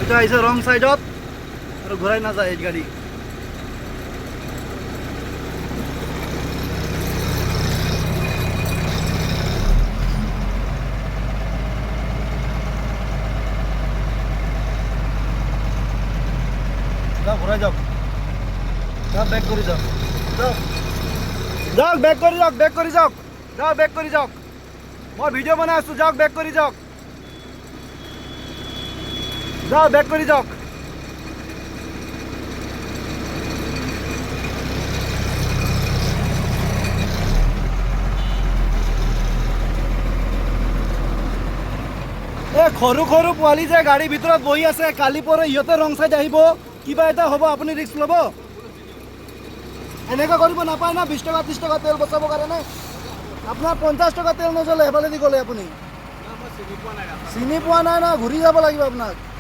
এটা আহিছে ৰং সাইডত আৰু ঘূৰাই নাযায় এই গাড়ী যাওক ঘূৰাই যাওক যাওক বেক কৰি যাওক যাওক যাওক বেক কৰি যাওক বেক কৰি যাওক যাওক বেক কৰি যাওক মই ভিডিঅ' বনাই আছোঁ যাওক বেক কৰি যাওক যাওক বেক কৰি যাওক এই সৰু সৰু পোৱালি যে গাড়ীৰ ভিতৰত বহি আছে কালি পৰে ইহঁতে ৰং চাইড আহিব কিবা এটা হ'ব আপুনি ৰিস্ক ল'ব এনেকুৱা কৰিব নাপায় না 20 টকা 30 টকা তেল বচাবৰ কাৰণে আপোনাৰ 50 টকা তেল নজ্বলে এফালেদি গ'লে আপুনি চিনি পোৱা নাই না ঘূৰি যাব লাগিব আপোনাক